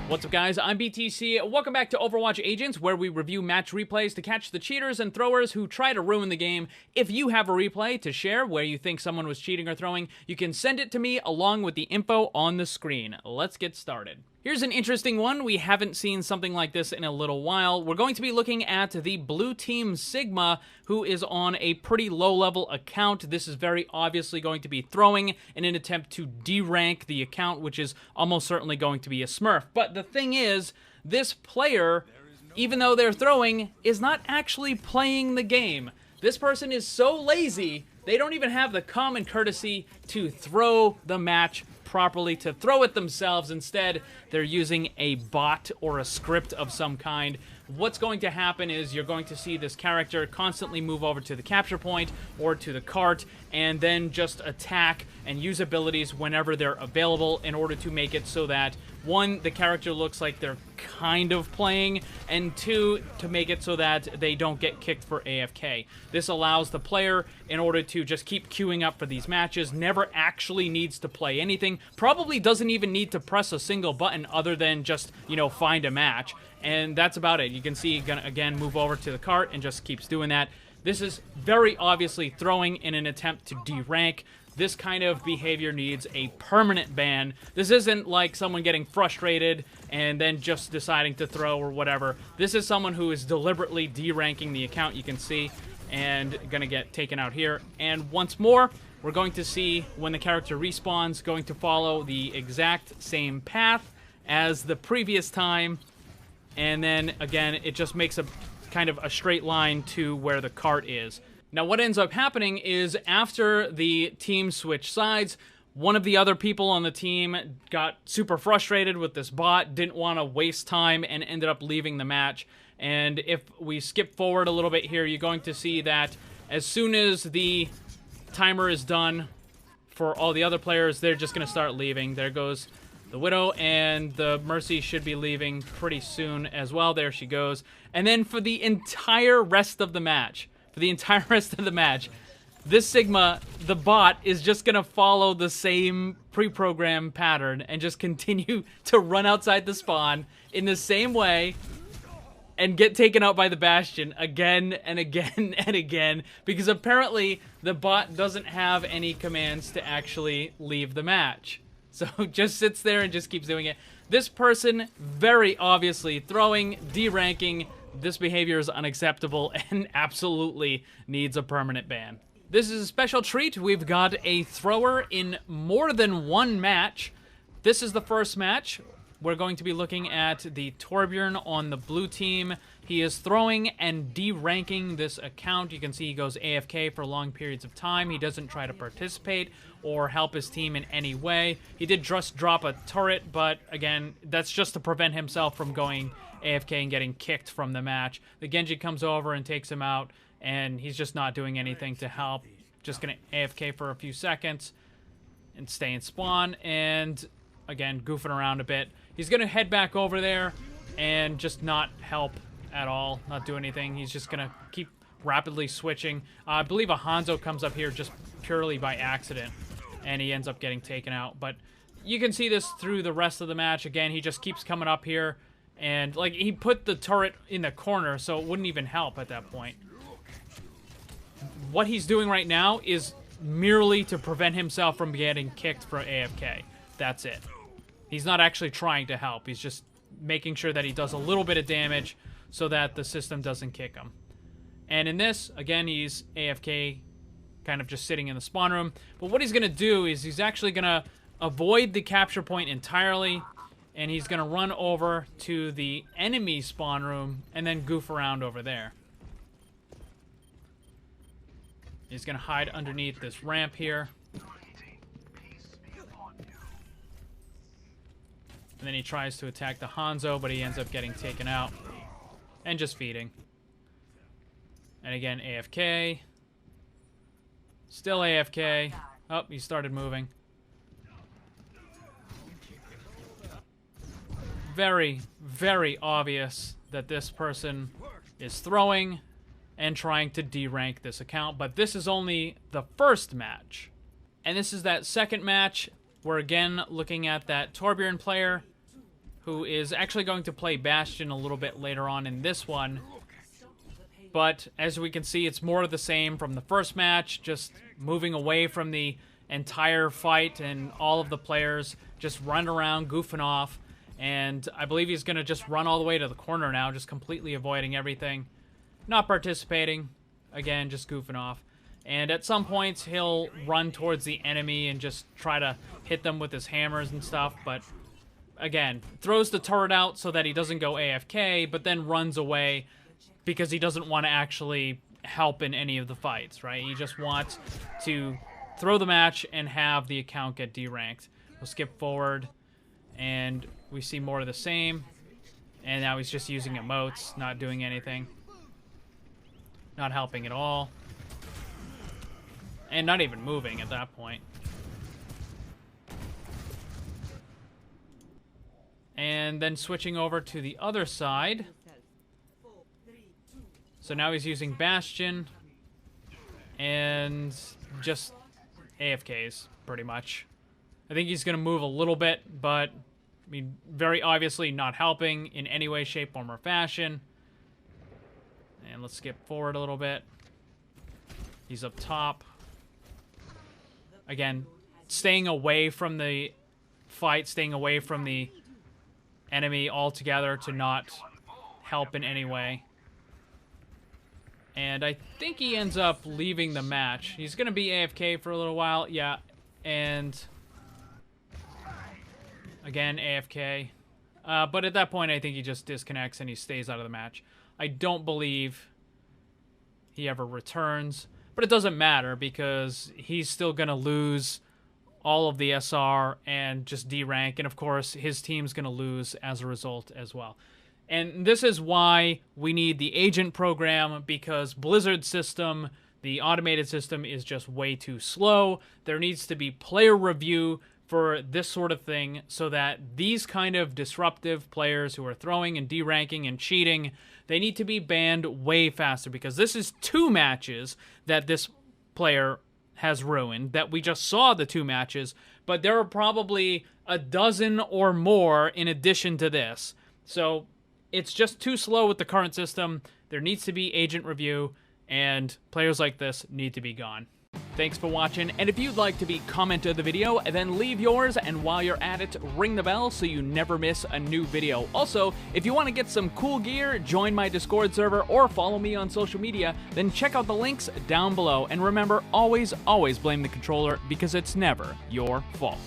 What's up, guys? I'm BTC. Welcome back to Overwatch Agents, where we review match replays to catch the cheaters and throwers who try to ruin the game. If you have a replay to share where you think someone was cheating or throwing, you can send it to me along with the info on the screen. Let's get started. Here's an interesting one. We haven't seen something like this in a little while. We're going to be looking at the blue team Sigma, who is on a pretty low-level account. This is very obviously going to be throwing in an attempt to de-rank the account, which is almost certainly going to be a Smurf. But the thing is, this player, even though they're throwing, is not actually playing the game. This person is so lazy, they don't even have the common courtesy to throw the match properly, to throw it themselves. Instead, they're using a bot or a script of some kind. What's going to happen is you're going to see this character constantly move over to the capture point or to the cart and then just attack and use abilities whenever they're available in order to make it so that, one, the character looks like they're kind of playing, and two, to make it so that they don't get kicked for AFK. This allows the player, in order to just keep queuing up for these matches, never actually needs to play anything, probably doesn't even need to press a single button other than just, find a match. And that's about it. You can see, gonna again move over to the cart and just keeps doing that. This is very obviously throwing in an attempt to de-rank. This kind of behavior needs a permanent ban. This isn't like someone getting frustrated and then just deciding to throw or whatever. This is someone who is deliberately de-ranking the account, you can see, and gonna get taken out here. And once more, we're going to see when the character respawns, going to follow the exact same path as the previous time. And then, again, it just makes a kind of a straight line to where the cart is. Now, what ends up happening is after the team switched sides, one of the other people on the team got super frustrated with this bot, didn't want to waste time, and ended up leaving the match. And if we skip forward a little bit here, you're going to see that as soon as the timer is done for all the other players, they're just going to start leaving. There goes the Widow, and the Mercy should be leaving pretty soon as well. There she goes. And then for the entire rest of the match, this Sigma, the bot, is just going to follow the same pre-programmed pattern and just continue to run outside the spawn in the same way and get taken out by the Bastion again and again and again, because apparently the bot doesn't have any commands to actually leave the match. So just sits there and just keeps doing it. This person, very obviously throwing, de-ranking. This behavior is unacceptable and absolutely needs a permanent ban. This is a special treat. We've got a thrower in more than one match. This is the first match. We're going to be looking at the Torbjorn on the blue team. He is throwing and de-ranking this account. You can see he goes AFK for long periods of time. He doesn't try to participate or help his team in any way. He did just drop a turret, but again, that's just to prevent himself from going AFK and getting kicked from the match. The Genji comes over and takes him out, and he's just not doing anything to help. Just gonna AFK for a few seconds and stay in spawn, and again, goofing around a bit. He's gonna head back over there and just not help at all, not do anything. He's just gonna keep rapidly switching. I believe a Hanzo comes up here just purely by accident, and he ends up getting taken out. But you can see this through the rest of the match. Again, he just keeps coming up here, and like he put the turret in the corner, so it wouldn't even help at that point. What he's doing right now is merely to prevent himself from getting kicked for AFK. That's it. He's not actually trying to help. He's just making sure that he does a little bit of damage so that the system doesn't kick him. And in this, again, he's AFK, kind of just sitting in the spawn room. But what he's going to do is he's actually going to avoid the capture point entirely, and he's going to run over to the enemy spawn room and then goof around over there. He's going to hide underneath this ramp here. And then he tries to attack the Hanzo, but he ends up getting taken out. And just feeding. And again, AFK. Still AFK. Oh, he started moving. Very, very obvious that this person is throwing and trying to de-rank this account. But this is only the first match. And this is that second match. We're again looking at that Torbjorn player who is actually going to play Bastion a little bit later on in this one. But as we can see, it's more of the same from the first match, just moving away from the entire fight, and all of the players just run around goofing off. And I believe he's going to just run all the way to the corner now, just completely avoiding everything. Not participating. Again, just goofing off. And at some points, he'll run towards the enemy and just try to hit them with his hammers and stuff. But again, throws the turret out so that he doesn't go AFK, but then runs away because he doesn't want to actually help in any of the fights, right? He just wants to throw the match and have the account get deranked. We'll skip forward, and we see more of the same. And now he's just using emotes, not doing anything. Not helping at all. And not even moving at that point. And then switching over to the other side. So now he's using Bastion. And just AFKs, pretty much. I think he's going to move a little bit, but I mean, very obviously not helping in any way, shape, form, or fashion. And let's skip forward a little bit. He's up top. Again, staying away from the fight, staying away from the enemy altogether to not help in any way. And I think he ends up leaving the match. He's going to be AFK for a little while. Yeah, and again, AFK. But at that point, I think he just disconnects and he stays out of the match. I don't believe he ever returns. But it doesn't matter because he's still going to lose all of the SR and just D-rank. And of course, his team's going to lose as a result as well. And this is why we need the agent program, because Blizzard's system, the automated system, is just way too slow. There needs to be player review for this sort of thing so that these kind of disruptive players who are throwing and deranking and cheating, they need to be banned way faster, because this is 2 matches that this player has ruined, that we just saw the 2 matches, but there are probably a dozen or more in addition to this. So it's just too slow with the current system. There needs to be agent review, and players like this need to be gone. Thanks for watching, and if you'd like to be commenter of the video, then leave yours, and while you're at it, ring the bell so you never miss a new video. Also, if you want to get some cool gear, join my Discord server, or follow me on social media, then check out the links down below. And remember, always blame the controller, because it's never your fault.